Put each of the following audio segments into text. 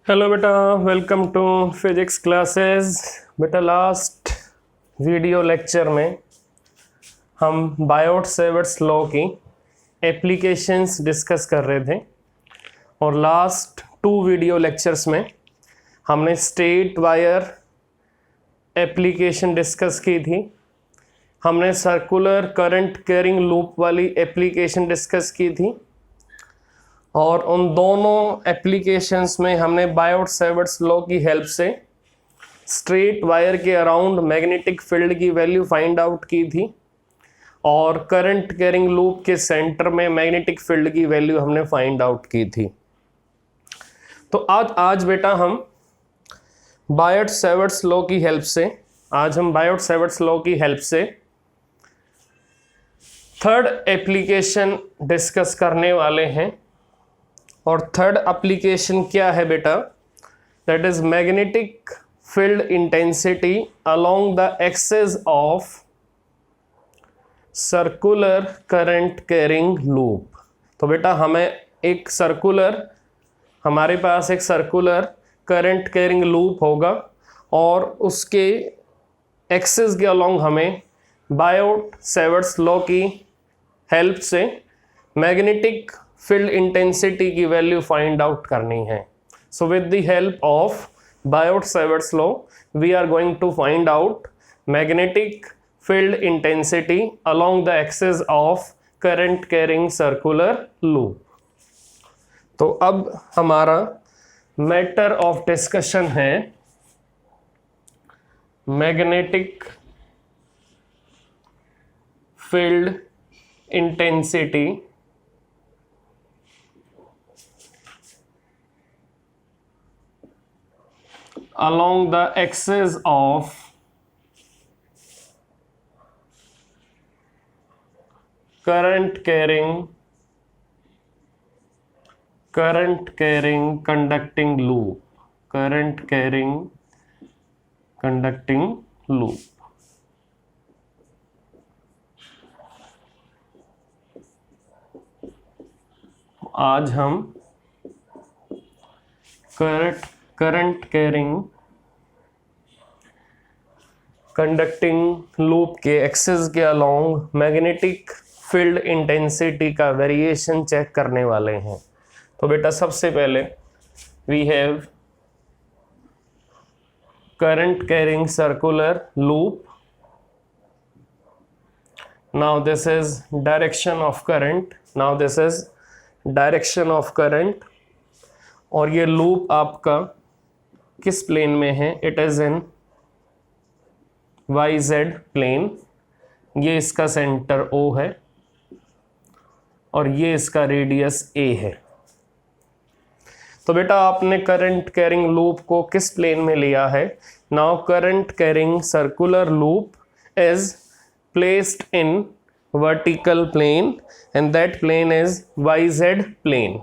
Hello बेटा, welcome to physics classes. बेटा last video lecture में हम बायोट-सेवर्ट्स लॉ की एप्लीकेशंस डिस्कस कर रहे थे और लास्ट 2 वीडियो लेक्चर्स में हमने स्टेट वायर एप्लीकेशन डिस्कस की थी, हमने सर्कुलर करंट कैरिंग लूप वाली एप्लीकेशन डिस्कस की थी और उन दोनों एप्लीकेशंस में हमने बायोट-सेवर्ट्स लॉ की हेल्प से स्ट्रेट वायर के अराउंड मैग्नेटिक फील्ड की वैल्यू फाइंड आउट की थी और करंट कैरिंग लूप के सेंटर में मैग्नेटिक फील्ड की वैल्यू हमने फाइंड आउट की थी। तो आज बेटा हम बायोट-सेवर्ट्स लॉ की हेल्प से थर्ड एप्लीकेशन डिस्कस करने वाले हैं। और थर्ड एप्लीकेशन क्या है बेटा? That is magnetic field intensity along the axis of circular current carrying loop. तो बेटा हमारे पास एक सर्कुलर करंट कैरिंग लूप होगा और उसके एक्सेस के अलोंग हमें बायोट-सेवर्ट्स लॉ की हेल्प से मैग्नेटिक फील्ड इंटेंसिटी की वैल्यू फाइंड आउट करनी है। So with the help of Biot-Savart's law we are going to find out magnetic field intensity along the axis of current carrying circular loop. तो अब हमारा matter of discussion है magnetic field intensity along the axis of current carrying conducting loop। आज हम current carrying conducting loop के axis के along magnetic field intensity का variation check करने वाले हैं। तो बेटा सबसे पहले we have current carrying circular loop. Now this is direction of current और ये लूप आपका किस प्लेन में है? It is in YZ plane. ये इसका सेंटर O है और ये इसका रेडियस A है। तो बेटा आपने करंट कैरिंग लूप को किस प्लेन में लिया है? Now current carrying circular loop is placed in vertical plane and that plane is YZ plane.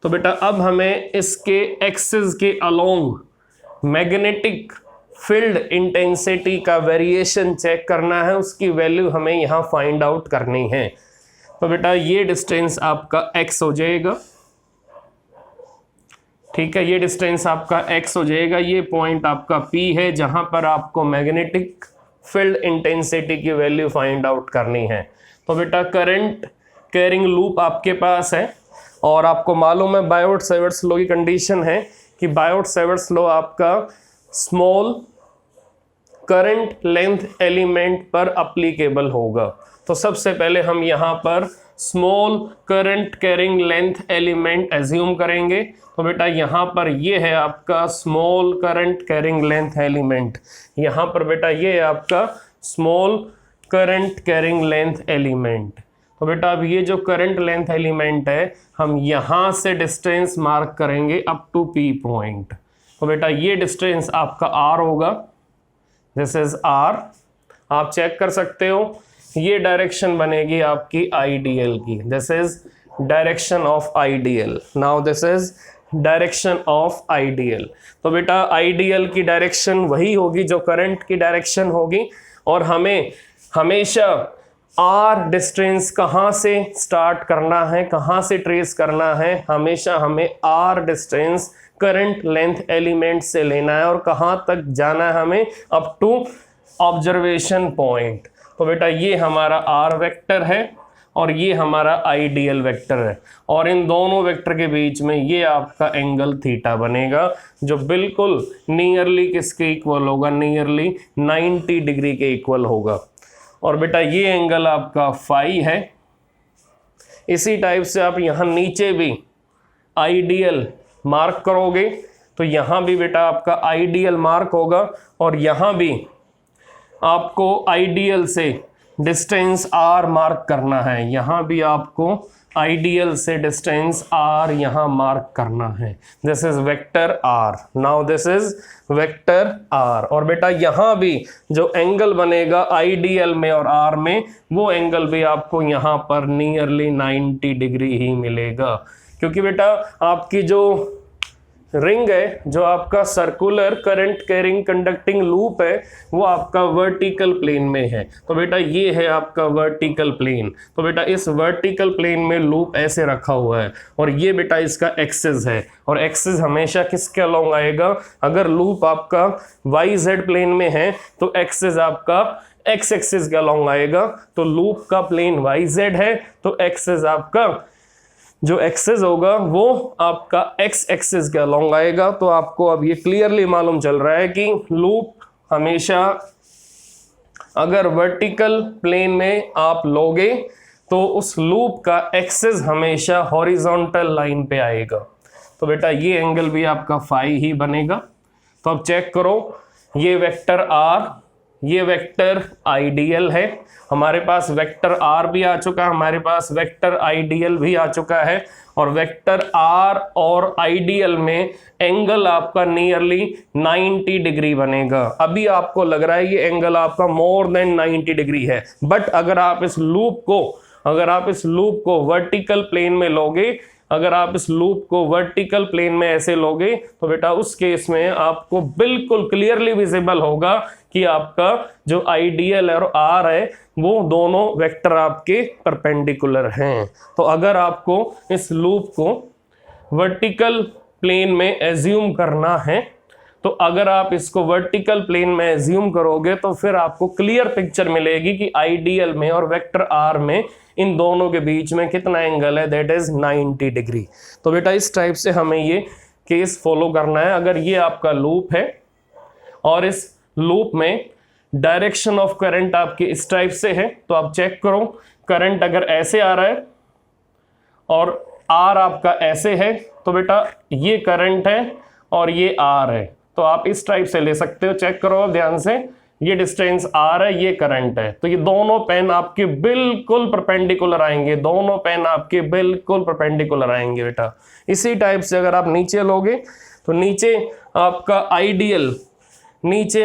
तो बेटा अब हमें इसके एक्सिस के अलोंग मैग्नेटिक फील्ड इंटेंसिटी का वेरिएशन चेक करना है, उसकी वैल्यू हमें यहाँ फाइंड आउट करनी है। तो बेटा ये डिस्टेंस आपका x हो जाएगा, ठीक है, ये डिस्टेंस आपका x हो जाएगा। ये पॉइंट आपका P है जहाँ पर आपको मैग्नेटिक फील्ड इंटेंसिटी की वैल्यू फाइंड आउट करनी है। तो बेटा करंट कैरिंग लूप आपके पास है और आपको मालूम है बायोट-सेवर्ट्स लॉ की कंडीशन है कि बायोट-सेवर्ट्स लॉ आपका स्मॉल करंट लेंथ एलिमेंट पर अप्लीकेबल होगा। तो सबसे पहले हम यहाँ पर small current carrying length element assume करेंगे। तो बेटा यहाँ पर ये है आपका small current carrying length element, यहाँ पर बेटा ये है आपका small current carrying length element. तो बेटा अब ये जो करंट लेंथ एलिमेंट है हम यहाँ से डिस्टेंस मार्क करेंगे अप टू P पॉइंट। तो बेटा ये डिस्टेंस आपका R होगा, दिस इज R। आप चेक कर सकते हो ये डायरेक्शन बनेगी आपकी IDL की, this is direction of IDL। Now this is direction of IDL। तो बेटा IDL की डायरेक्शन वही होगी जो करंट की डायरेक्शन होगी और हमें हमेशा आर डिस्टेंस कहाँ से स्टार्ट करना है, कहाँ से ट्रेस करना है, हमेशा हमें R distance current length element से लेना है और कहाँ तक जाना है हमें, अप टू ऑब्जर्वेशन पॉइंट। तो बेटा ये हमारा आर वेक्टर है और ये हमारा आइडियल वेक्टर है और इन दोनों वेक्टर के बीच में ये आपका एंगल थीटा बनेगा जो बिल्कुल नियरली किसके इक्वल होगा, नियरली 90 डिग्री के इक्वल होगा। और बेटा ये एंगल आपका फाई है। इसी टाइप से आप यहाँ नीचे भी आइडियल मार्क करोगे तो यहाँ भी बेटा आपका आइडियल मार्क होगा और यहाँ भी आपको आइडियल से डिस्टेंस आर मार्क करना है, यहाँ भी आपको आइडियल से डिस्टेंस आर यहाँ मार्क करना है। This is vector R, now this is vector R. और बेटा यहाँ भी जो एंगल बनेगा आइडियल में और आर में, वो एंगल भी आपको यहाँ पर नियरली 90 डिग्री ही मिलेगा, क्योंकि बेटा आपकी जो रिंग है, जो आपका circular current carrying conducting loop है, वो आपका वर्टिकल प्लेन में है। तो बेटा ये है आपका वर्टिकल प्लेन। तो बेटा इस वर्टिकल प्लेन में लूप ऐसे रखा हुआ है और ये बेटा इसका एक्सिस है और एक्सिस हमेशा किसके अलोंग आएगा, अगर लूप आपका YZ प्लेन में है तो एक्सिस आपका एक्स एक्सिस के अलोंग आएगा। तो लूप का प्लेन YZ है तो एक्सिस आपका जो एक्सिस होगा वो आपका एक्स एक्सिस के अलोंग आएगा। तो आपको अब ये क्लियरली मालूम चल रहा है कि लूप हमेशा अगर वर्टिकल प्लेन में आप लोगे तो उस लूप का एक्सिस हमेशा हॉरिजॉन्टल लाइन पे आएगा। तो बेटा ये एंगल भी आपका फाई ही बनेगा। तो अब चेक करो, ये वेक्टर आर, ये वेक्टर आइडियल है, हमारे पास वेक्टर आर भी आ चुका है, हमारे पास वेक्टर आइडियल भी आ चुका है और वेक्टर आर और आइडियल में एंगल आपका नियरली 90 डिग्री बनेगा। अभी आपको लग रहा है ये एंगल आपका मोर देन 90 डिग्री है, बट अगर आप इस लूप को वर्टिकल प्लेन में लोगे, अगर आप इस लूप को वर्टिकल प्लेन में ऐसे लोगे तो बेटा उस केस में आपको बिल्कुल क्लियरली विजिबल होगा कि आपका जो आइडियल और आर है वो दोनों वेक्टर आपके परपेंडिकुलर हैं। तो अगर आपको इस लूप को वर्टिकल प्लेन में एज्यूम करना है, तो अगर आप इसको वर्टिकल प्लेन में एज्यूम करोगे तो फिर आपको क्लियर पिक्चर मिलेगी कि आइडियल में और वेक्टर आर में इन दोनों के बीच में कितना एंगल है, दैट इज 90 डिग्री। तो बेटा इस टाइप से हमें ये केस फॉलो करना है। अगर ये आपका लूप है और इस लूप में डायरेक्शन ऑफ करंट आपके इस टाइप से है, तो आप चेक करो, करंट अगर ऐसे आ रहा है और आर आपका ऐसे है तो बेटा ये करंट है और ये आर है, तो आप इस टाइप से ले सकते हो। चेक करो ध्यान से, ये डिस्टेंस आर है, ये करंट है, तो ये दोनों पेन आपके बिल्कुल परपेंडिकुलर आएंगे, दोनों पेन आपके बिल्कुल परपेंडिकुलर आएंगे बेटा। इसी टाइप से अगर आप नीचे लोगे तो नीचे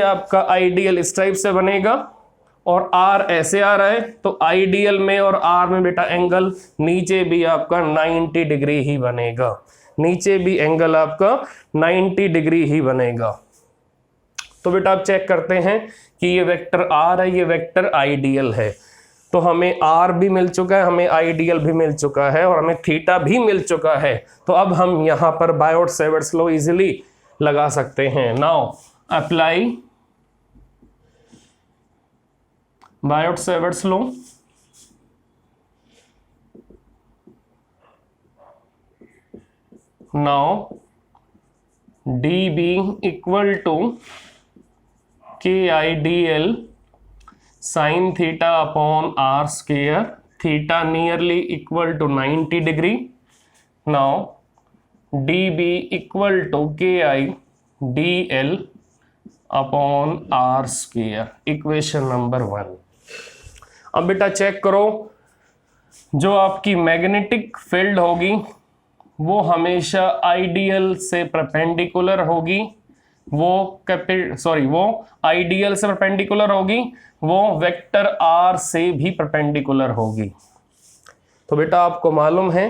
आपका आइडियल इस टाइप से बनेगा और आर ऐसे आ रहा है, तो आइडियल में और आर में बेटा एंगल नीचे भी आपका 90 डिग्री ही बनेगा, नीचे भी एंगल आपका 90 डिग्री ही बनेगा। तो बेटा आप चेक करते हैं कि ये वेक्टर आर है, ये वेक्टर आइडियल है, तो हमें आर भी मिल चुका है, हमें आइडियल भी मिल चुका है और हमें थीटा भी मिल चुका है। तो अब हम यहाँ पर बायोट-सेवर्ट्स लॉ इजीली लगा सकते हैं। Now apply Biot Savart's law. Now D B equal to KIDL sin theta upon r square, theta nearly equal to 90 degree. Now dB equal to KIDL upon r square, equation number 1। अब बेटा check करो, जो आपकी magnetic field होगी वो हमेशा ideal से perpendicular होगी, वो आइडियल से परपेंडिकुलर होगी, वो वेक्टर आर से भी परपेंडिकुलर होगी। तो बेटा आपको मालूम है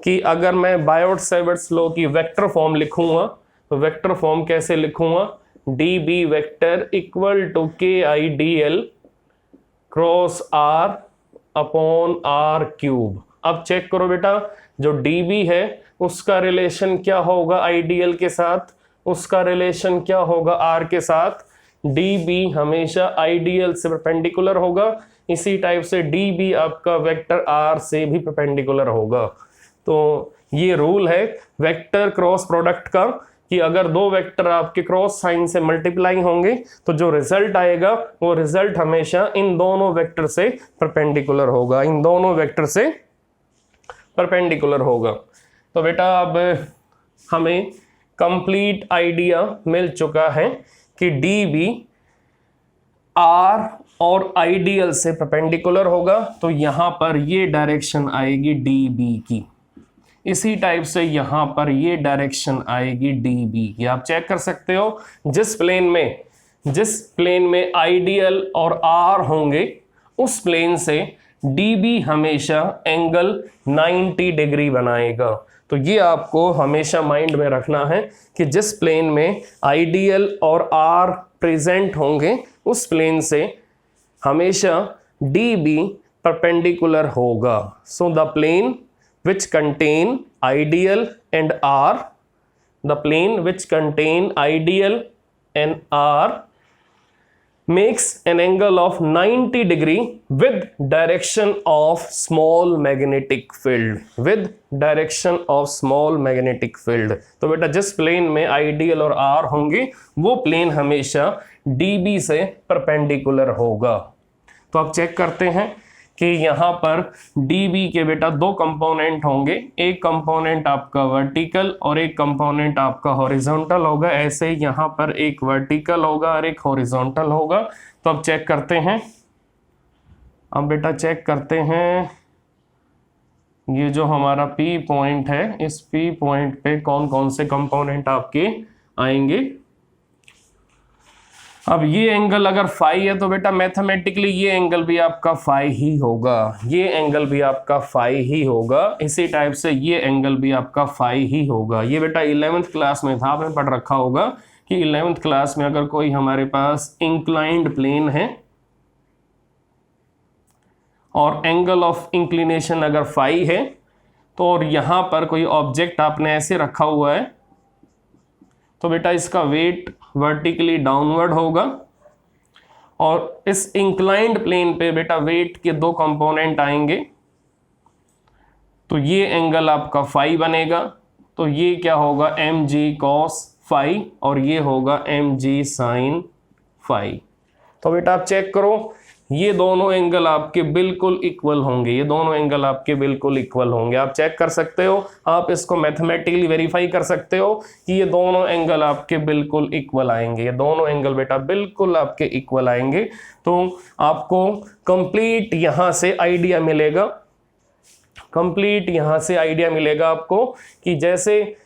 कि अगर मैं बायोट-सेवर्ट्स लॉ की वेक्टर फॉर्म लिखूंगा तो वेक्टर फॉर्म कैसे लिखूंगा, D B vector equal to KIDL cross R upon R cube. अब चेक करो बेटा, जो dB है उसका रिलेशन क्या होगा आइडियल के साथ, उसका रिलेशन क्या होगा r के साथ, dB हमेशा आइडियल से परपेंडिकुलर होगा, इसी टाइप से dB आपका वेक्टर r से भी परपेंडिकुलर होगा। तो ये रूल है वेक्टर क्रॉस प्रोडक्ट का कि अगर दो वेक्टर आपके क्रॉस साइन से मल्टीप्लाई होंगे तो जो रिजल्ट आएगा वो रिजल्ट हमेशा इन दोनों वेक्टर से परपेंडिकुलर होगा, इन दोनों वेक्टर से परपेंडिकुलर होगा। तो बेटा अब हमें कंप्लीट आइडिया मिल चुका है कि dB r और आइडियल से परपेंडिकुलर होगा, तो यहां पर ये डायरेक्शन आएगी dB की, इसी टाइप से यहां पर ये डायरेक्शन आएगी dB की। आप चेक कर सकते हो जिस प्लेन में आइडियल और r होंगे उस प्लेन से dB हमेशा एंगल 90 डिग्री बनाएगा। तो ये आपको हमेशा माइंड में रखना है कि जिस प्लेन में आइडियल और r प्रेजेंट होंगे उस प्लेन से हमेशा dB परपेंडिकुलर होगा। So the plane which contain ideal and r, the plane which contain ideal and r makes an angle of 90 degree with direction of small magnetic field, with direction of small magnetic field। तो बेटा जिस plane में ideal और r होंगे वो plane हमेशा dB से perpendicular होगा। तो आप चेक करते हैं कि यहाँ पर dB के बेटा दो कंपोनेंट होंगे, एक कंपोनेंट आपका वर्टिकल और एक कंपोनेंट आपका हॉरिजॉन्टल होगा। ऐसे यहाँ पर एक वर्टिकल होगा और एक हॉरिजॉन्टल होगा। तो अब चेक करते हैं, अब बेटा चेक करते हैं ये जो हमारा P पॉइंट है, इस P पॉइंट पे कौन कौन से कंपोनेंट आपके आएंगे। अब ये एंगल अगर फाई है तो बेटा मैथमेटिकली ये एंगल भी आपका फाई ही होगा, ये एंगल भी आपका फाई ही होगा, इसी टाइप से ये एंगल भी आपका फाई ही होगा। ये बेटा 11th क्लास में था, आपने पढ़ रखा होगा कि 11th क्लास में अगर कोई हमारे पास इंक्लाइंड प्लेन है और एंगल ऑफ इंक्लिनेशन अगर फाई है तो और यहाँ पर कोई ऑब्जेक्ट आपने ऐसे रखा हुआ है तो बेटा इसका वेट वर्टिकली डाउनवर्ड होगा और इस इंक्लाइंड प्लेन पे बेटा वेट के दो कंपोनेंट आएंगे, तो ये एंगल आपका फाई बनेगा। तो ये क्या होगा mg cos फाई और ये होगा mg sin फाई। तो बेटा आप चेक करो ये दोनों एंगल आपके बिल्कुल इक्वल होंगे, ये दोनों एंगल आपके बिल्कुल इक्वल होंगे। आप चेक कर सकते हो, आप इसको मैथमेटिकली वेरीफाई कर सकते हो कि ये दोनों एंगल आपके बिल्कुल इक्वल आएंगे, ये दोनों एंगल बेटा बिल्कुल आपके इक्वल आएंगे। तो आपको कंप्लीट यहाँ से आइडिया मिलेगा, कंप्लीट यहाँ से आइडिया मिलेगा आपको कि जैसे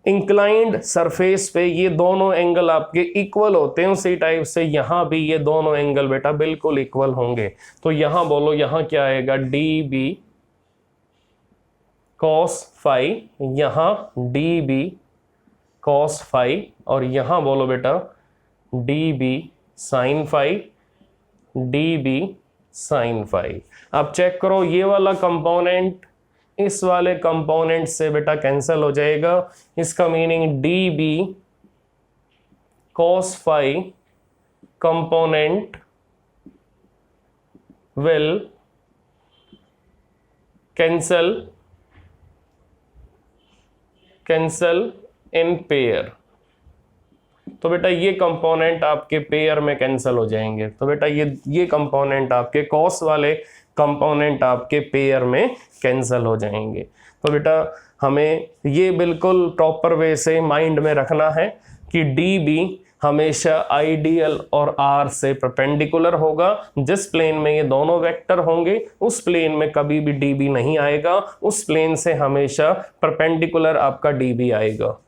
इंक्लाइंड सरफेस पे ये दोनों एंगल आपके इक्वल होते हैं उसी टाइप से यहाँ भी ये दोनों एंगल बेटा बिल्कुल इक्वल होंगे। तो यहाँ बोलो यहाँ क्या आएगा dB cos फाई, यहाँ dB cos फाई और यहाँ बोलो बेटा dB sin phi, dB sin phi. अब चेक करो ये वाला कंपोनेंट इस वाले कंपोनेंट से बेटा कैंसिल हो जाएगा, इसका meaning dB cos phi component will cancel in pair. तो बेटा ये कंपोनेंट आपके पेयर में कैंसिल हो जाएंगे। तो बेटा ये कंपोनेंट आपके cos वाले कंपोनेंट आपके पेयर में कैंसिल हो जाएंगे। तो बेटा हमें ये बिल्कुल प्रॉपर वे से माइंड में रखना है कि dB हमेशा आइडियल और r से परपेंडिकुलर होगा। जिस प्लेन में ये दोनों वेक्टर होंगे उस प्लेन में कभी भी dB नहीं आएगा, उस प्लेन से हमेशा परपेंडिकुलर आपका dB आएगा।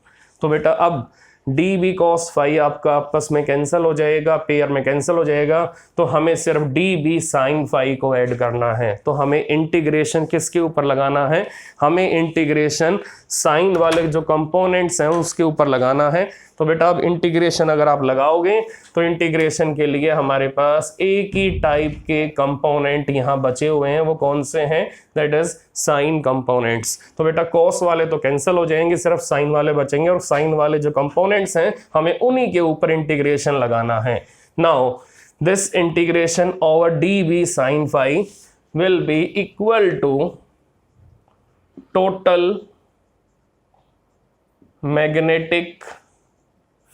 तो बेटा अब dB cos फाई आपका आपस में कैंसिल हो जाएगा, पेयर में कैंसिल हो जाएगा, तो हमें सिर्फ dB sin फाई को ऐड करना है। तो हमें इंटीग्रेशन किसके ऊपर लगाना है, हमें इंटीग्रेशन साइन वाले जो कंपोनेंट्स हैं उसके ऊपर लगाना है। तो बेटा अब इंटीग्रेशन अगर आप लगाओगे तो इंटीग्रेशन के लिए हमारे पास एक ही टाइप के कंपोनेंट यहाँ बचे हुए हैं, वो कौन से हैं, दैट इज साइन कंपोनेंट्स। तो बेटा कॉस वाले तो कैंसिल हो जाएंगे, सिर्फ साइन वाले बचेंगे, और साइन वाले जो कंपोनेंट्स हैं हमें उन्हीं के ऊपर इंटीग्रेशन लगाना है। Now this integration over dv sin phi will be equal to total magnetic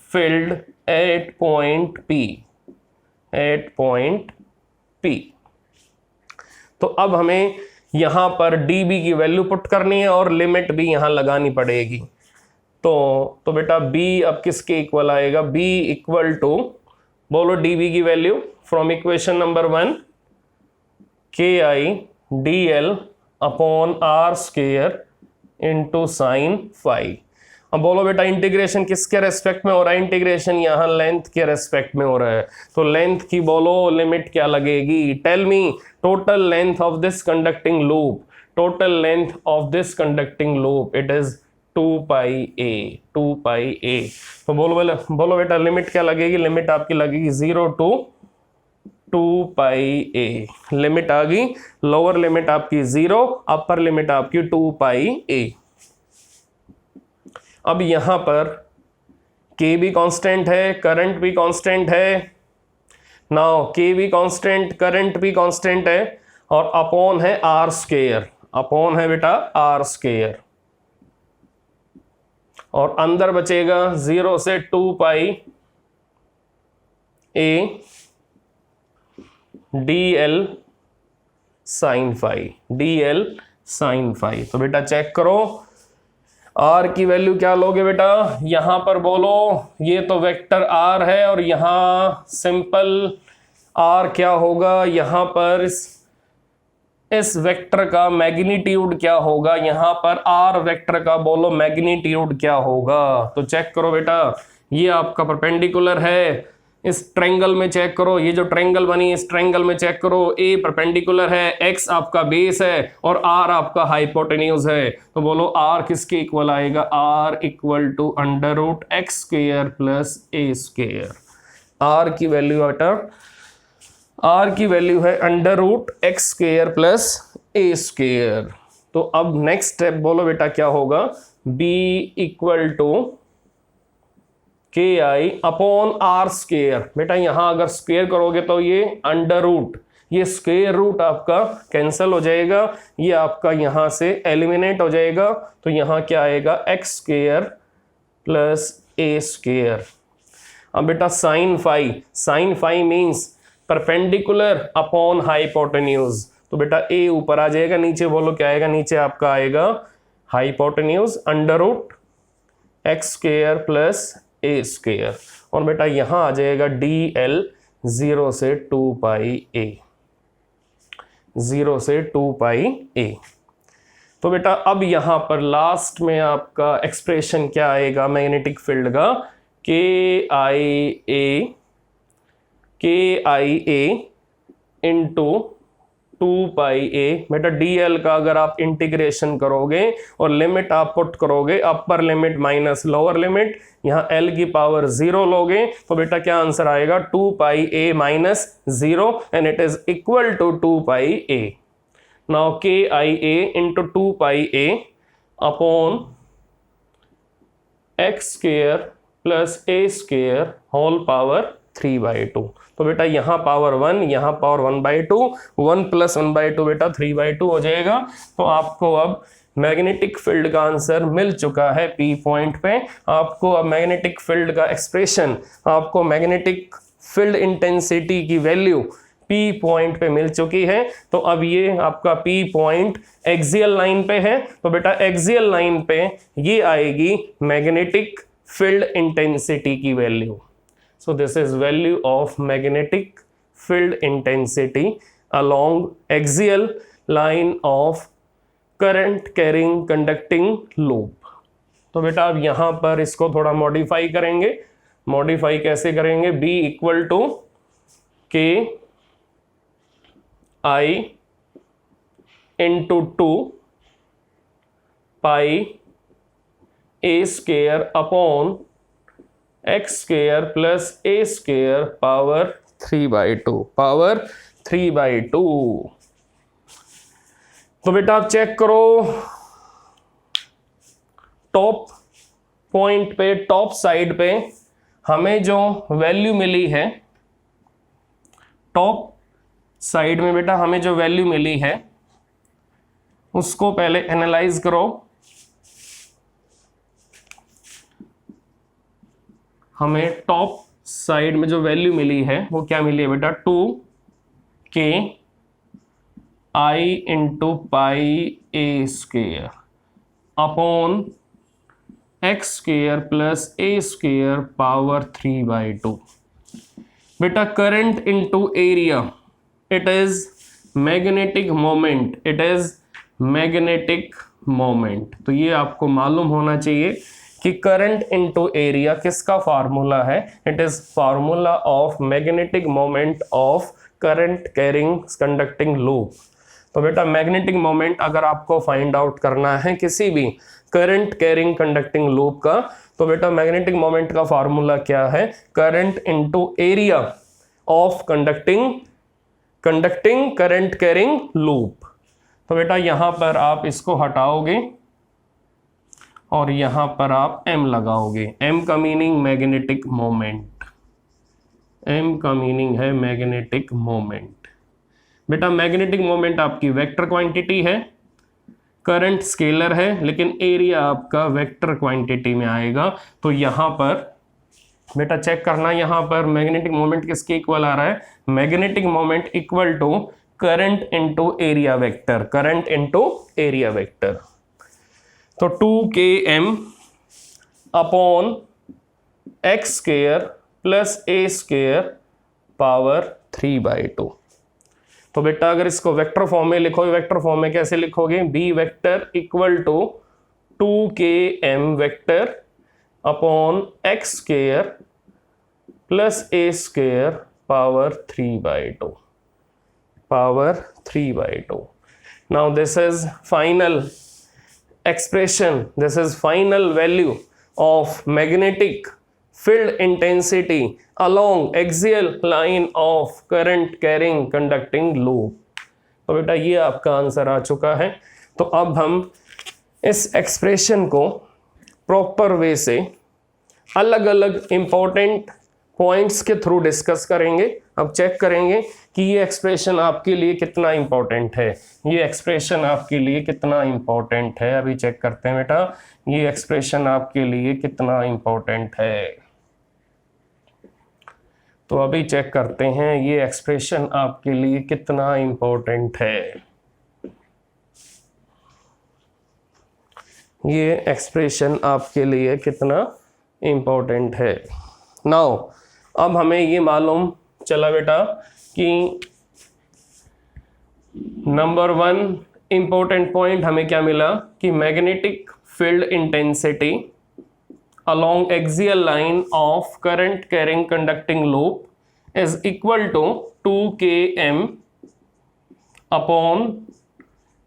field at point P। तो अब हमें यहां पर dB की वैल्यू पुट करनी है और लिमिट भी यहां लगानी पड़ेगी। तो बेटा B अब किसके इक्वल आएगा, B इक्वल टू, बोलो dB की value from equation number 1 KI dl upon r square into sine phi. अब बोलो बेटा इंटीग्रेशन किसके रेस्पेक्ट में हो रहा है, इंटीग्रेशन यहाँ लेंथ के रेस्पेक्ट में हो रहा है, तो लेंथ की बोलो लिमिट क्या लगेगी, tell me total length of this conducting loop, total length of this conducting loop it is 2 pi a। तो बोलो बेटा लिमिट क्या लगेगी, लिमिट आपकी लगेगी 0 to 2 पाई a। लिमिट आ गई, लोअर लिमिट आपकी 0, अपर लिमिट आपकी 2 पाई a। अब यहां पर k भी कांस्टेंट है, करंट भी कांस्टेंट है। नाउ k भी कांस्टेंट, करंट भी कांस्टेंट है, और अपॉन है r स्क्वायर, अपॉन है बेटा r स्क्वायर, और अंदर बचेगा 0 से 2 pi a dl sine phi. तो बेटा चेक करो r की वैल्यू क्या लोगे बेटा, यहां पर बोलो ये तो वेक्टर r है, और यहां सिंपल r क्या होगा, यहां पर इस वेक्टर का मैग्नीट्यूड क्या होगा, यहां पर r वेक्टर का बोलो मैग्नीट्यूड क्या होगा। तो चेक करो बेटा, ये आपका परपेंडिकुलर है, इस ट्रायंगल में चेक करो, ये जो ट्रायंगल बनी इस ट्रायंगल में चेक करो, a परपेंडिकुलर है, x आपका बेस है और r आपका हाइपोटेन्यूज है। तो बोलो r किसके इक्वल आएगा, r equal to under root X square plus A square. r की वैल्यू बेटा, r की वैल्यू है under root X square plus A square. तो अब नेक्स्ट स्टेप बोलो बेटा क्या होगा, b equal to KI upon r square. बेटा यहां अगर स्क्वायर करोगे तो ये अंडर रूट, ये स्क्वायर रूट आपका कैंसिल हो जाएगा, ये आपका यहां से एलिमिनेट हो जाएगा, तो यहां क्या आएगा X square plus A square. अब बेटा sine phi means perpendicular upon hypotenuse, तो बेटा ए ऊपर आ जाएगा, नीचे बोलो क्या आएगा, नीचे आपका आएगा hypotenuse under root X square plus A square, और बेटा यहां आ जाएगा dl 0 से 2 पाई a, 0 से 2 पाई a। तो बेटा अब यहां पर लास्ट में आपका एक्सप्रेशन क्या आएगा मैग्नेटिक फील्ड का, KIA इंटू 2 पाई a। बेटा dl का अगर आप इंटीग्रेशन करोगे और लिमिट आप पुट करोगे, upper limit minus lower limit, यहाँ l की पावर 0 लोगे, तो बेटा क्या आंसर आएगा 2 pi a minus 0 and it is equal to 2 pi a। Now KIA into 2 pi a upon X square plus A square whole power 3/2। तो बेटा यहाँ पावर 1, यहाँ पावर 1/2, 1 प्लस 1/2 बेटा 3/2 हो जाएगा। तो आपको अब मैग्नेटिक फील्ड का आंसर मिल चुका है P पॉइंट पे। आपको अब मैग्नेटिक फील्ड का एक्सप्रेशन, आपको मैग्नेटिक फील्ड इंटेंसिटी की वैल्यू P पॉइंट पे मिल चुकी है। तो अब ये आपका P पॉइंट एक्सियल लाइन पे है, तो बेटा एक्सियल लाइन पे ये आएगी मैग्नेटिक फील्ड इंटेंसिटी की value. So this is value of magnetic field intensity along axial line of current carrying conducting loop। तो बेटा अब यहां पर इसको थोड़ा मॉडिफाई करेंगे। मॉडिफाई कैसे करेंगे, B equal to KI into 2 pi A square upon X square plus A square power 3/2 तो बेटा आप चेक करो, टॉप पॉइंट पे, टॉप साइड पे हमें जो वैल्यू मिली है, टॉप साइड में बेटा हमें जो वैल्यू मिली है उसको पहले एनालाइज करो। हमें टॉप साइड में जो वैल्यू मिली है वो क्या मिली है बेटा, 2k i into pi A square upon X square plus A square power 3/2। बेटा current into area, it is magnetic moment, it is magnetic moment. तो ये आपको मालूम होना चाहिए कि करंट इनटू एरिया किसका फार्मूला है, it is formula of magnetic moment of current carrying conducting loop. तो बेटा मैग्नेटिक मोमेंट अगर आपको फाइंड आउट करना है किसी भी करंट कैरिंग कंडक्टिंग लूप का, तो बेटा मैग्नेटिक मोमेंट का फार्मूला क्या है, current into area of conducting current carrying loop. तो बेटा यहां पर आप इसको हटाओगे और यहां पर आप m लगाओगे। m का मीनिंग मैग्नेटिक मोमेंट, m का मीनिंग है मैग्नेटिक मोमेंट। बेटा मैग्नेटिक मोमेंट आपकी वेक्टर क्वांटिटी है, करंट स्केलर है, लेकिन एरिया आपका वेक्टर क्वांटिटी में आएगा। तो यहां पर बेटा चेक करना, यहां पर मैग्नेटिक मोमेंट किसके इक्वल आ रहा है, magnetic moment equal to current into area vector, current into area vector. तो 2km upon X square plus A square power 3/2। तो बेटा अगर इसको वेक्टर फॉर्म में लिखोगे, वेक्टर फॉर्म में कैसे लिखोगे, B vector equal to 2km vector upon X square plus A square power 3/2, power 3/2। now this is final expression, this is final value of magnetic field intensity along axial line of current carrying conducting loop। तो बेटा ये आपका answer आ चुका है। तो अब हम इस एक्सप्रेशन को प्रॉपर वे से अलग अलग इंपॉर्टेंट पॉइंट्स के थ्रू डिस्कस करेंगे। अब चेक करेंगे कि ये एक्सप्रेशन आपके लिए कितना इंपॉर्टेंट है, ये एक्सप्रेशन आपके लिए कितना इंपॉर्टेंट है। अभी चेक करते हैं बेटा ये एक्सप्रेशन आपके लिए कितना इंपॉर्टेंट है। तो अभी चेक करते हैं ये एक्सप्रेशन आपके लिए कितना इंपॉर्टेंट है। ये एक्सप्रेशन आपके लिए कितना इंपॉर्टेंट है। नाउ अब हमें ये मालूम चला बेटा कि नंबर 1 इंपॉर्टेंट पॉइंट हमें क्या मिला कि magnetic field intensity along axial line of current carrying conducting loop is equal to 2km upon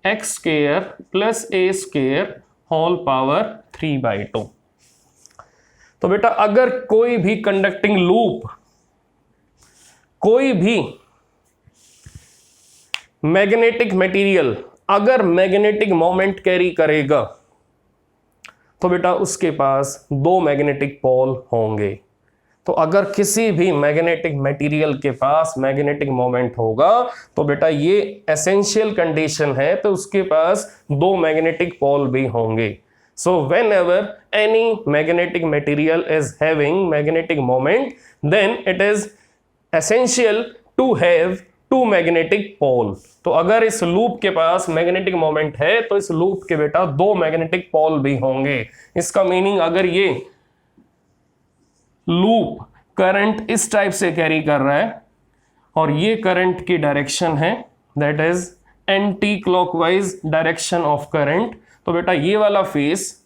x square plus a square whole power 3/2। तो बेटा अगर कोई भी कंडक्टिंग लूप, कोई भी मैग्नेटिक मटेरियल अगर मैग्नेटिक मोमेंट कैरी करेगा तो बेटा उसके पास 2 मैग्नेटिक पोल होंगे। तो अगर किसी भी मैग्नेटिक मटेरियल के पास मैग्नेटिक मोमेंट होगा तो बेटा ये एसेंशियल कंडीशन है, तो उसके पास 2 मैग्नेटिक पोल भी होंगे। So whenever any magnetic material is having magnetic moment, then it is essential to have 2 magnetic pole। तो अगर इस लूप के पास मैग्नेटिक मोमेंट है तो इस लूप के बेटा 2 मैग्नेटिक पोल भी होंगे। इसका मीनिंग अगर ये लूप करंट इस टाइप से कैरी कर रहा है और ये करंट की डायरेक्शन है that is anti clockwise direction of current, तो बेटा ये वाला फेस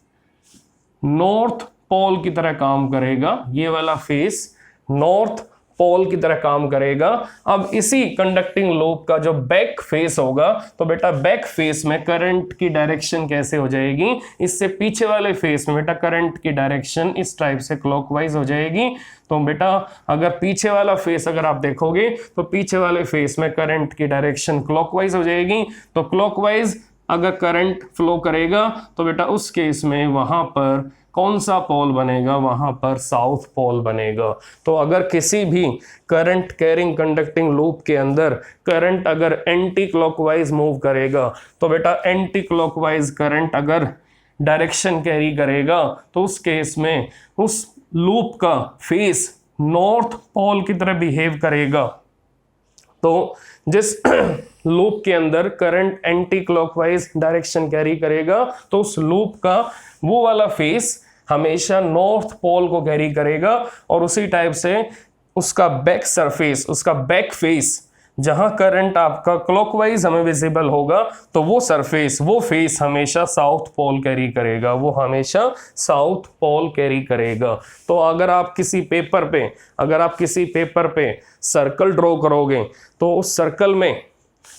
नॉर्थ पोल की तरह काम करेगा, ये वाला फेस नॉर्थ पोल की तरह काम करेगा। अब इसी कंडक्टिंग लूप का जो बैक फेस होगा, तो बेटा बैक फेस में करंट की डायरेक्शन कैसे हो जाएगी, इससे पीछे वाले फेस में बेटा करंट की डायरेक्शन इस टाइप से क्लॉकवाइज हो जाएगी। तो बेटा अगर पीछे वाला फेस अगर आप देखोगे तो पीछे वाले फेस में करंट की डायरेक्शन क्लॉकवाइज हो जाएगी। तो क्लॉकवाइज अगर करंट फ्लो करेगा तो बेटा उस केस में वहां पर कौन सा पोल बनेगा, वहां पर साउथ पोल बनेगा। तो अगर किसी भी करंट कैरिंग कंडक्टिंग लूप के अंदर करंट अगर एंटी क्लॉकवाइज मूव करेगा, तो बेटा एंटी क्लॉकवाइज करंट अगर डायरेक्शन कैरी करेगा तो उस केस में उस लूप का फेस नॉर्थ पोल की तरह बिहेव करेगा। तो जिस लूप के अंदर current anti clockwise direction carry करेगा तो उस लूप का वो वाला फेस हमेशा नॉर्थ पोल को कैरी करेगा, और उसी टाइप से उसका बैक सरफेस, उसका बैक फेस जहां करंट आपका क्लॉकवाइज हमें विजिबल होगा तो वो सरफेस, वो फेस हमेशा साउथ पोल कैरी करेगा, वो हमेशा साउथ पोल कैरी करेगा। तो अगर आप किसी पेपर पे सर्कल ड्रॉ करोगे तो उस सर्कल में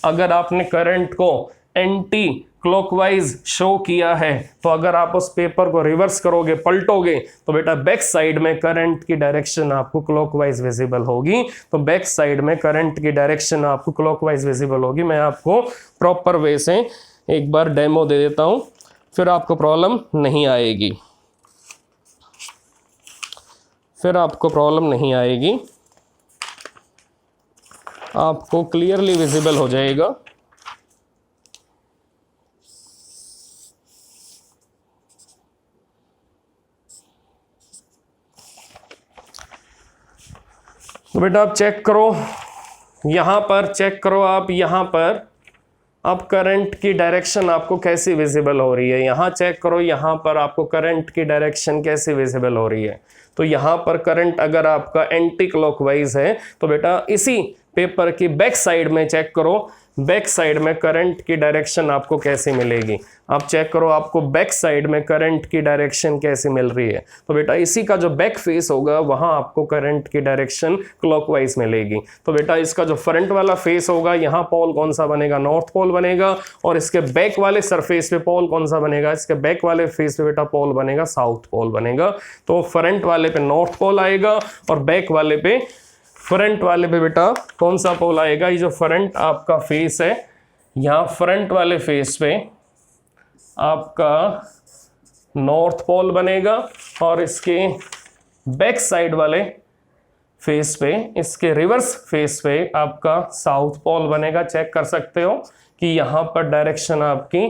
अगर आपने करंट को एंटी क्लॉकवाइज शो किया है, तो अगर आप उस पेपर को रिवर्स करोगे, पलटोगे, तो बेटा बैक साइड में करंट की डायरेक्शन आपको क्लॉकवाइज विजिबल होगी। तो बैक साइड में करंट की डायरेक्शन आपको क्लॉकवाइज विजिबल होगी। मैं आपको प्रॉपर वे से एक बार डेमो दे देता हूं, फिर आपको प्रॉब्लम नहीं आएगी, आपको क्लियरली विजिबल हो जाएगा। तो बेटा आप चेक करो, यहां पर चेक करो, आप यहां पर अब करंट की डायरेक्शन आपको कैसी विजिबल हो रही है। यहां चेक करो, यहां पर आपको करंट की डायरेक्शन कैसी विजिबल हो रही है। तो यहां पर करंट अगर आपका एंटी क्लॉकवाइज है तो बेटा इसी पेपर की बैक साइड में चेक करो, बैक साइड में करंट की डायरेक्शन आपको कैसे मिलेगी। आप चेक करो आपको बैक साइड में करंट की डायरेक्शन कैसे मिल रही है। तो बेटा इसी का जो बैक फेस होगा वहां आपको करंट की डायरेक्शन क्लॉकवाइज मिलेगी। तो बेटा इसका जो फ्रंट वाला फेस होगा, यहाँ पोल कौन सा बनेगा, नॉर्थ पोल बनेगा, और इसके बैक वाले सरफेस पे पोल कौन सा बनेगा, इसके बैक वाले फेस पे बेटा पोल बनेगा साउथ पोल बनेगा। तो फ्रंट वाले पे नॉर्थ पोल आएगा और बैक वाले पे फ्रंट वाले पे बेटा कौन सा पोल आएगा। ये जो फ्रंट आपका फेस है, यहाँ फ्रंट वाले फेस पे आपका नॉर्थ पोल बनेगा, और इसके बैक साइड वाले फेस पे, इसके रिवर्स फेस पे आपका साउथ पोल बनेगा। चेक कर सकते हो कि यहाँ पर डायरेक्शन आपकी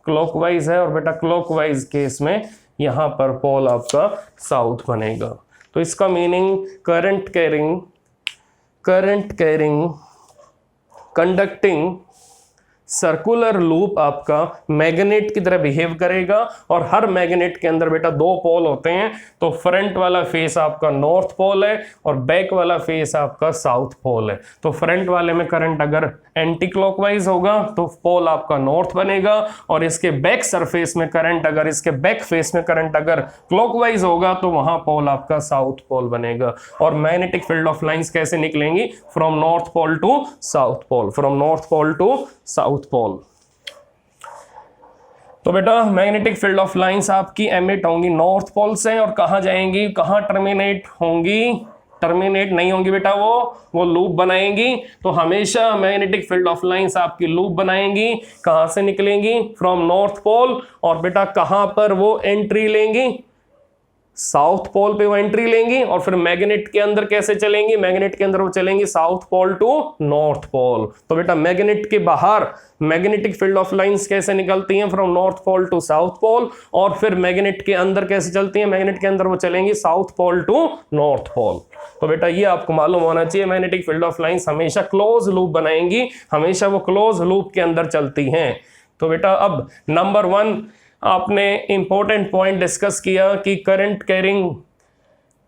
क्लॉकवाइज है, और बेटा क्लॉकवाइज केस में यहाँ पर पोल आपका साउथ बनेगा। तो इसका meaning current carrying conducting circular loop आपका मैग्नेट की तरह बिहेव करेगा, और हर मैग्नेट के अंदर बेटा दो पोल होते हैं। तो फ्रंट वाला फेस आपका नॉर्थ पोल है और बैक वाला फेस आपका साउथ पोल है। तो फ्रंट वाले में करंट अगर एंटी क्लॉकवाइज होगा तो पोल आपका नॉर्थ बनेगा, और इसके बैक सरफेस में करंट अगर, इसके बैक फेस में करंट अगर क्लॉकवाइज होगा तो वहां पोल आपका साउथ पोल बनेगा। और मैग्नेटिक फील्ड ऑफ लाइंस कैसे निकलेंगी, from north pole to south pole, from north pole to south pole. तो बेटा मैग्नेटिक फील्ड ऑफ लाइंस आपकी एमिट होंगी नॉर्थ पोल से, और कहां जाएंगी, कहां टर्मिनेट होंगी, टर्मिनेट नहीं होंगी बेटा, वो लूप बनाएंगी। तो हमेशा मैग्नेटिक फील्ड ऑफ लाइंस आपकी लूप बनाएंगी। कहां से निकलेंगी, फ्रॉम नॉर्थ पोल, और बेटा कहां पर वो एंट्री लेंगी, साउथ पोल पे वो एंट्री लेंगी, और फिर मैग्नेट के अंदर कैसे चलेंगी, मैग्नेट के अंदर वो चलेंगी south pole to north pole. तो बेटा मैग्नेट के बाहर मैग्नेटिक फील्ड ऑफ लाइंस कैसे निकलती हैं, from north pole to south pole, और फिर मैग्नेट के अंदर कैसे चलती हैं, मैग्नेट के अंदर वो चलेंगी south pole to north pole. तो बेटा ये आपको मालूम होना चाहिए, मैग्नेटिक फील्ड ऑफ लाइंस हमेशा क्लोज लूप बनाएंगी, हमेशा वो क्लोज लूप के अंदर चलती हैं। तो बेटा अब नंबर 1 आपने इंपॉर्टेंट पॉइंट डिस्कस किया कि current carrying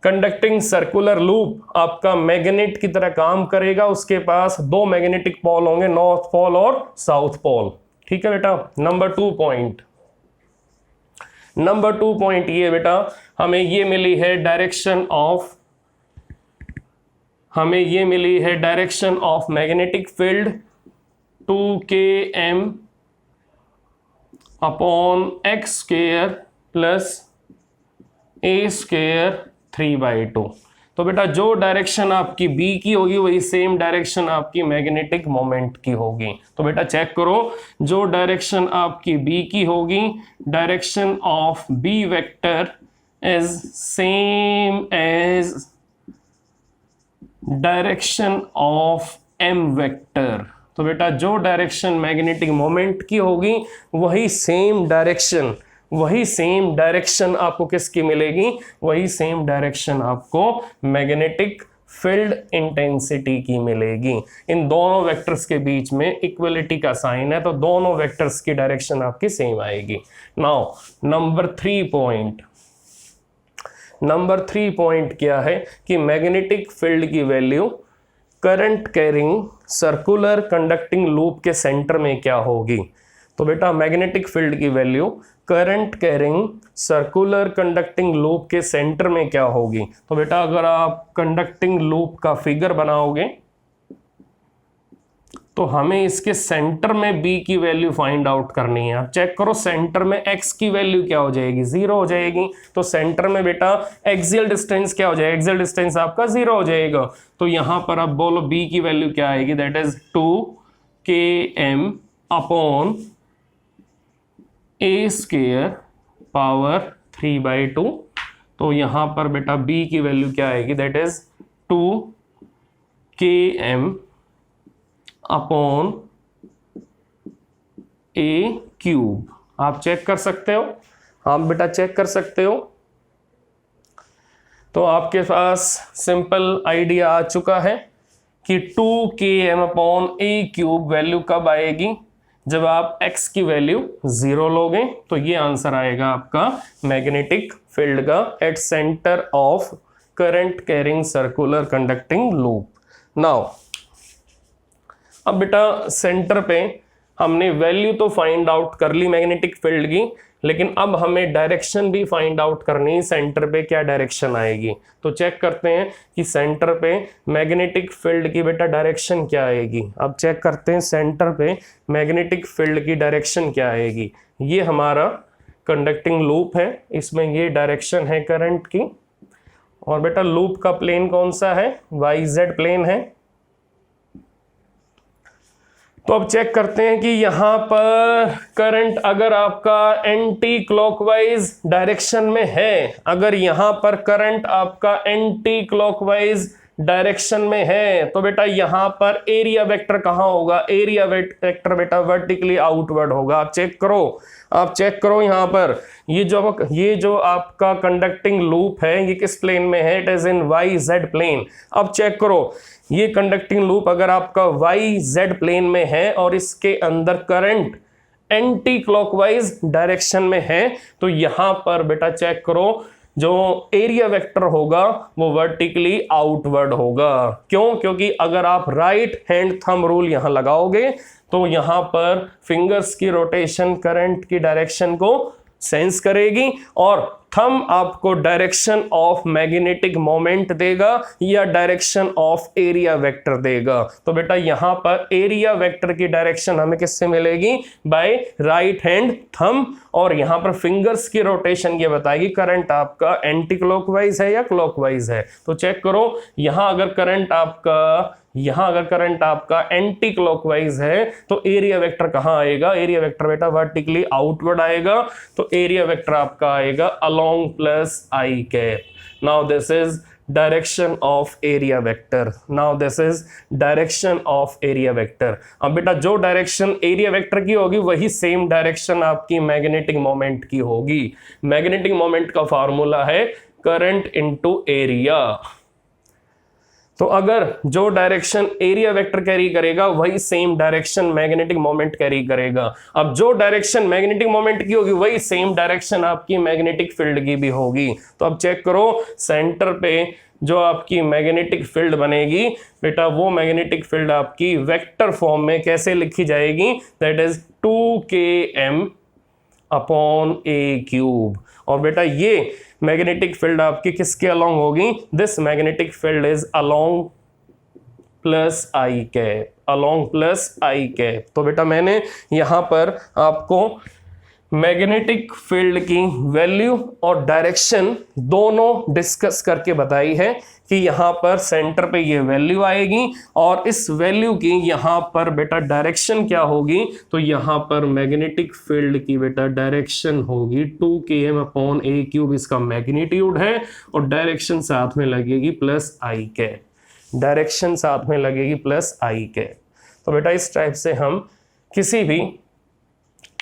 conducting circular loop आपका मैग्नेट की तरह काम करेगा। उसके पास दो मैग्नेटिक पोल होंगे, नॉर्थ पोल और साउथ पोल। ठीक है बेटा। नंबर 2 पॉइंट ये बेटा हमें ये मिली है डायरेक्शन ऑफ, हमें ये मिली है direction of magnetic field 2km upon X square plus A square 3/2। तो बेटा जो डायरेक्शन आपकी बी की होगी वही सेम डायरेक्शन आपकी मैग्नेटिक मोमेंट की होगी। तो बेटा चेक करो, जो डायरेक्शन आपकी बी की होगी, direction of B vector is same as direction of M vector. तो बेटा जो डायरेक्शन मैग्नेटिक मोमेंट की होगी वही सेम डायरेक्शन आपको किसकी मिलेगी, वही सेम डायरेक्शन आपको मैग्नेटिक फील्ड इंटेंसिटी की मिलेगी। इन दोनों वेक्टर्स के बीच में इक्वलिटी का साइन है, तो दोनों वेक्टर्स की डायरेक्शन आपकी सेम आएगी। नाउ नंबर 3 पॉइंट क्या है कि मैग्नेटिक फील्ड की value current carrying circular conducting loop के सेंटर में क्या होगी। तो बेटा मैग्नेटिक फील्ड की value current carrying circular conducting loop के सेंटर में क्या होगी। तो बेटा अगर आप कंडक्टिंग लूप का फिगर बनाओगे तो हमें इसके सेंटर में b की वैल्यू फाइंड आउट करनी है। आप चेक करो सेंटर में x की वैल्यू क्या हो जाएगी, 0 हो जाएगी। तो सेंटर में बेटा एक्सियल डिस्टेंस क्या हो जाएगा, एक्सियल डिस्टेंस आपका 0 हो जाएगा। तो यहां पर आप बोलो b की वैल्यू क्या आएगी, that is 2km upon A square power 3/2। तो यहां पर बेटा b की वैल्यू क्या आएगी, that is 2km upon A cube. आप चेक कर सकते हो, आप बेटा चेक कर सकते हो। तो आपके पास सिंपल आइडिया आ चुका है कि 2km अपॉन ए क्यूब वैल्यू कब आएगी, जब आप x की वैल्यू 0 लोगे। तो ये आंसर आएगा आपका मैग्नेटिक फील्ड का at centre of current carrying circular conducting loop. Now अब बेटा सेंटर पे हमने वैल्यू तो फाइंड आउट कर ली मैग्नेटिक फील्ड की, लेकिन अब हमें डायरेक्शन भी फाइंड आउट करनी है, सेंटर पे क्या डायरेक्शन आएगी। तो चेक करते हैं कि सेंटर पे मैग्नेटिक फील्ड की बेटा डायरेक्शन क्या आएगी। अब चेक करते हैं सेंटर पे मैग्नेटिक फील्ड की डायरेक्शन क्या आएगी। ये हमारा कंडक्टिंग लूप है, इसमें ये डायरेक्शन है करंट की, और बेटा लूप का प्लेन कौन सा है, YZ प्लेन है। तो अब चेक करते हैं कि यहां पर करंट अगर आपका एंटी क्लॉकवाइज डायरेक्शन में है, अगर यहां पर करंट आपका एंटी क्लॉकवाइज डायरेक्शन में है, तो बेटा यहां पर एरिया वेक्टर कहां होगा, एरिया वेक्टर बेटा वर्टिकली आउटवर्ड होगा। आप चेक करो यहां पर ये जो आपका कंडक्टिंग लूप है ये किस प्लेन में है, it is in YZ plane. अब चेक करो ये कंडक्टिंग लूप अगर आपका YZ प्लेन में है और इसके अंदर करंट एंटी क्लॉकवाइज डायरेक्शन में है, तो यहां पर बेटा चेक करो जो एरिया वेक्टर होगा वो वर्टिकली आउटवर्ड होगा। क्यों? क्योंकि अगर आप राइट हैंड थंब रूल यहां लगाओगे तो यहां पर फिंगर्स की रोटेशन करंट की डायरेक्शन को सेंस करेगी और थंब आपको डायरेक्शन ऑफ मैग्नेटिक मोमेंट देगा या डायरेक्शन ऑफ एरिया वेक्टर देगा। तो बेटा यहां पर एरिया वेक्टर की डायरेक्शन हमें किससे मिलेगी, बाय राइट हैंड थंब, और यहां पर फिंगर्स की रोटेशन ये बताएगी करंट आपका एंटी क्लॉकवाइज है या क्लॉकवाइज है। तो चेक करो यहां अगर करंट आपका एंटी क्लॉकवाइज है तो एरिया वेक्टर कहां आएगा, एरिया वेक्टर बेटा वर्टिकली आउटवर्ड आएगा। तो एरिया वेक्टर आपका आएगा along plus I cap. Now this is direction of area vector. अब बेटा जो डायरेक्शन एरिया वेक्टर की होगी वही सेम डायरेक्शन आपकी मैग्नेटिक मोमेंट की होगी। मैग्नेटिक मोमेंट का फॉर्मूला है करंट इनटू एरिया। तो अगर जो डायरेक्शन एरिया वेक्टर कैरी करेगा वही same direction magnetic moment carry करेगा। अब जो डायरेक्शन मैग्नेटिक मोमेंट की होगी वही सेम डायरेक्शन आपकी मैग्नेटिक फील्ड की भी होगी। तो अब चेक करो सेंटर पे जो आपकी मैग्नेटिक फील्ड बनेगी बेटा वो मैग्नेटिक फील्ड आपकी वेक्टर फॉर्म में कैसे लिखी जाएगी, that is 2km upon A cube. और बेटा ये मैग्नेटिक फील्ड आपकी किसके अलोंग होगी, this magnetic field is along plus I cap, along plus I cap. तो बेटा मैंने यहाँ पर आपको मैग्नेटिक फील्ड की वैल्यू और डायरेक्शन दोनों डिस्कस करके बताई है कि यहाँ पर सेंटर पे ये वैल्यू आएगी और इस वैल्यू की यहाँ पर बेटा डायरेक्शन क्या होगी, तो यहाँ पर मैग्नेटिक फील्ड की बेटा डायरेक्शन होगी 2km/a³, इसका मैग्नीट्यूड है और डायरेक्शन साथ में लगेगी प्लस आई कैप, डायरेक्शन साथ में लगेगी प्लस आई कैप। तो बेटा इस टाइप से हम किसी भी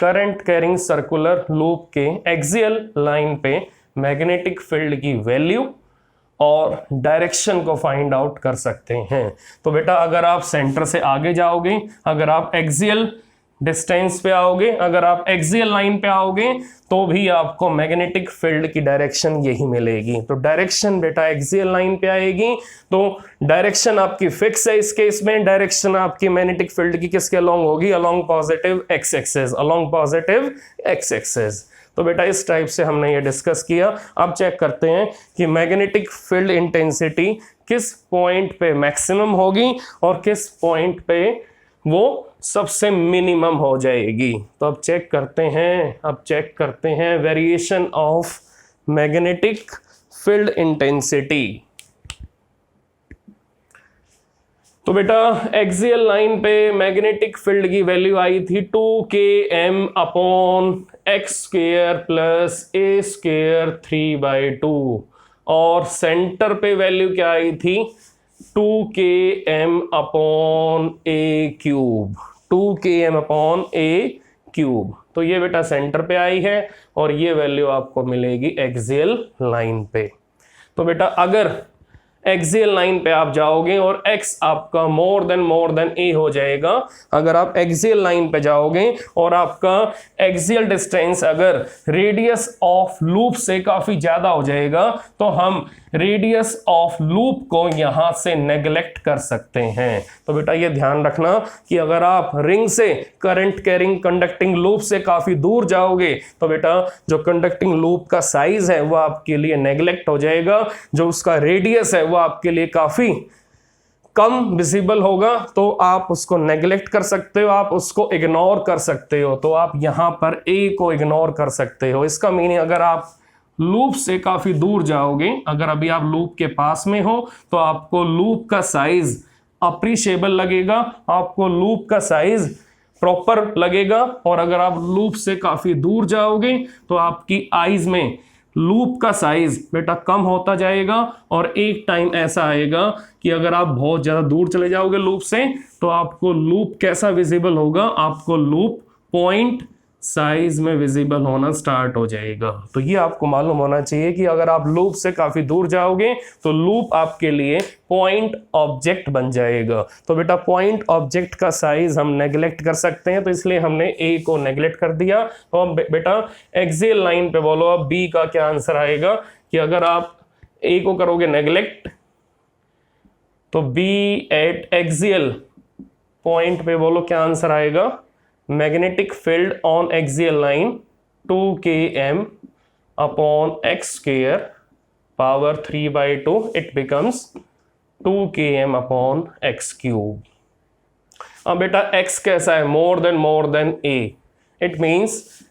करंट कैरिंग सर्कुलर लूप के एक्सियल लाइन पे मैग्नेटिक फील्ड की वैल्यू और डायरेक्शन को फाइंड आउट कर सकते हैं। तो बेटा अगर आप सेंटर से आगे जाओगे, अगर आप एक्सियल डिस्टेंस पे आओगे, अगर आप एक्सियल लाइन पे आओगे, तो भी आपको मैग्नेटिक फील्ड की डायरेक्शन यही मिलेगी। तो डायरेक्शन बेटा एक्सियल लाइन पे आएगी, तो डायरेक्शन आपकी फिक्स है इस केस में। डायरेक्शन आपकी मैग्नेटिक फील्ड की किसके अलोंग होगी, along positive x axis, along positive x axis. तो बेटा इस टाइप से हमने ये डिस्कस किया। अब चेक करते हैं कि मैग्नेटिक फील्ड इंटेंसिटी किस पॉइंट पे मैक्सिमम होगी और किस पॉइंट पे वो सबसे मिनिमम हो जाएगी। तो अब चेक करते हैं variation of magnetic field intensity. तो बेटा एक्सियल लाइन पे मैग्नेटिक फील्ड की वैल्यू आई थी 2km/x² प्लस a² 3/2 और सेंटर पे वैल्यू क्या आई थी 2km/a³। तो ये बेटा सेंटर पे आई है और ये वैल्यू आपको मिलेगी एक्सियल लाइन पे। तो बेटा अगर एक्सियल लाइन पे आप जाओगे और x आपका मोर देन a हो जाएगा, अगर आप एक्सियल लाइन पे जाओगे और आपका एक्सियल डिस्टेंस अगर रेडियस ऑफ लूप से काफी ज्यादा हो जाएगा, तो हम रेडियस ऑफ लूप को यहां से नेग्लेक्ट कर सकते हैं। तो बेटा ये ध्यान रखना कि अगर आप रिंग से करंट कैरिंग कंडक्टिंग लूप से काफी दूर जाओगे, तो बेटा जो कंडक्टिंग लूप का साइज है वो आपके लिए नेग्लेक्ट हो जाएगा, जो उसका रेडियस है वो आपके लिए काफी कम विजिबल होगा, तो आप उसको नेग्लेक्ट कर सकते हो, आप उसको इग्नोर कर सकते हो। तो आप यहां पर ए को इग्नोर कर सकते हो। इसका मीनिंग अगर आप लूप से काफी दूर जाओगे, अगर अभी आप लूप के पास में हो, तो आपको लूप का साइज अप्रिशिएबल लगेगा, आपको लूप का साइज प्रॉपर लगेगा। और अगर आप लूप से काफी दूर जाओगे तो आपकी आईज में लूप का साइज बेटा कम होता जाएगा और एक टाइम ऐसा आएगा कि अगर आप बहुत ज्यादा दूर चले जाओगे लूप से, तो आपको लूप कैसा विजिबल होगा, आपको लूप पॉइंट साइज में विजिबल होना स्टार्ट हो जाएगा। तो ये आपको मालूम होना चाहिए कि अगर आप लूप से काफी दूर जाओगे तो लूप आपके लिए पॉइंट ऑब्जेक्ट बन जाएगा। तो बेटा पॉइंट ऑब्जेक्ट का साइज हम नेग्लेक्ट कर सकते हैं, तो इसलिए हमने ए को नेग्लेक्ट कर दिया। तो अब बेटा एक्सियल लाइन पे बोलो अब बी का क्या आंसर आएगा, कि अगर आप ए को करोगे नेग्लेक्ट तो बी एट एक्सियल पॉइंट पे बोलो क्या आंसर आएगा, magnetic field on axial line 2km/x² power 3/2, it becomes 2km/x³। अब बेटा x कैसा है, more than a, it means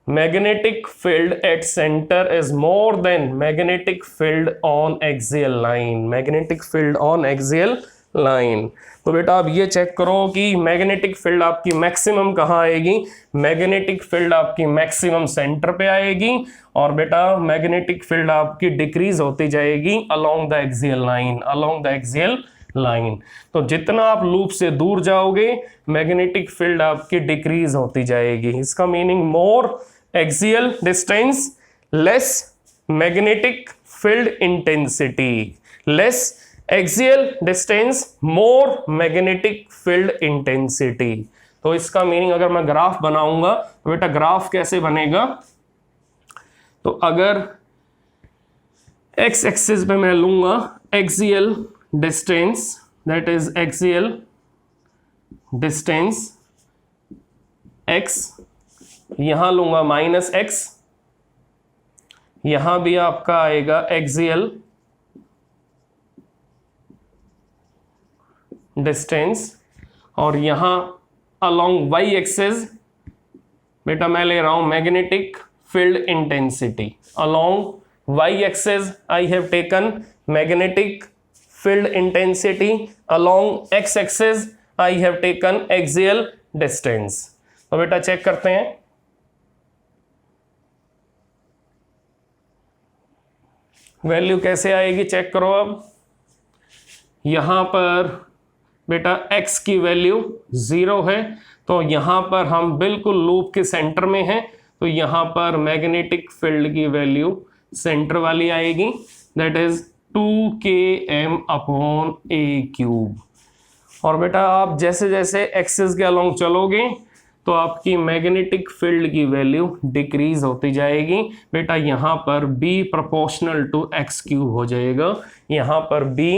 magnetic field at center is more than magnetic field on axial line, magnetic field on axial line। तो बेटा आप ये check करो कि मैग्नेटिक फील्ड आपकी मैक्सिमम कहाँ आएगी, मैग्नेटिक फील्ड आपकी मैक्सिमम सेंटर पे आएगी और बेटा मैग्नेटिक फील्ड आपकी डिक्रीज होती जाएगी along the axial line, along the axial line. तो जितना आप लूप से दूर जाओगे मैग्नेटिक फील्ड आपकी डिक्रीज होती जाएगी। इसका meaning more axial distance less magnetic field intensity, less axial distance more magnetic field intensity. तो इसका मीनिंग अगर मैं ग्राफ बनाऊंगा तो बेटा ग्राफ कैसे बनेगा, तो अगर एक्स एक्सिस पे मैं लूंगा axial distance, that is axial distance x, यहां लूंगा -x, यहां भी आपका आएगा एक्सियल डिस्टेंस, और यहाँ अलोंग y एक्सिस बेटा मैं ले रहा हूं magnetic field intensity. Along y axis I have taken magnetic field intensity, along x axis I have taken axial distance. तो बेटा चेक करते हैं, वैल्यू कैसे आएगी चेक करो। अब यहां पर बेटा x की वैल्यू 0 है, तो यहां पर हम बिल्कुल लूप के सेंटर में हैं, तो यहां पर मैग्नेटिक फील्ड की वैल्यू सेंटर वाली आएगी, that is 2km upon a cube. और बेटा आप जैसे जैसे एक्सिस के अलोंग चलोगे तो आपकी मैग्नेटिक फील्ड की वैल्यू डिक्रीज होती जाएगी। बेटा यहाँ पर b proportional to X cube हो जाएगा, यहाँ पर b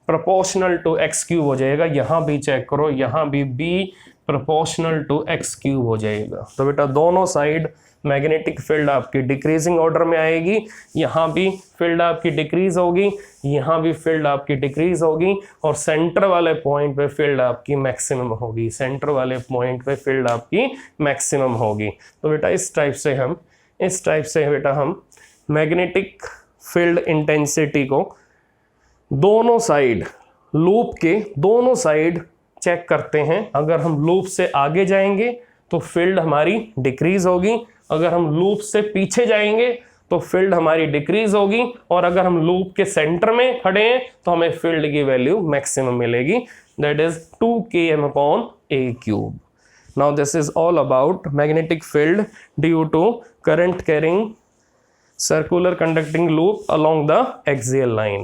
proportional to X cube हो जाएगा, यहाँ भी चेक करो, यहाँ भी b proportional to X cube हो जाएगा। तो बेटा दोनों साइड मैग्नेटिक फील्ड आपकी डिक्रीजिंग ऑर्डर में आएगी, यहाँ भी फील्ड आपकी डिक्रीज होगी, यहाँ भी फील्ड आपकी डिक्रीज होगी, और सेंटर वाले पॉइंट पे फील्ड आपकी मैक्सिमम होगी, सेंटर वाले पॉइंट पे फील्ड आपकी मैक्सिमम होगी। तो बेटा इस टाइप से बेटा हम मैग्नेटिक फील्ड इंटेंसिटी को दोनों साइड, लूप के दोनों साइड चेक करते हैं। अगर हम लूप से आगे जाएंगे तो फील्ड हमारी डिक्रीज होगी, अगर हम लूप से पीछे जाएंगे तो फील्ड हमारी डिक्रीज होगी, और अगर हम लूप के सेंटर में खड़े हैं तो हमें फील्ड की वैल्यू मैक्सिमम मिलेगी, that is 2km upon a cube. Now this is all about magnetic field due to current carrying circular conducting loop along the axial line,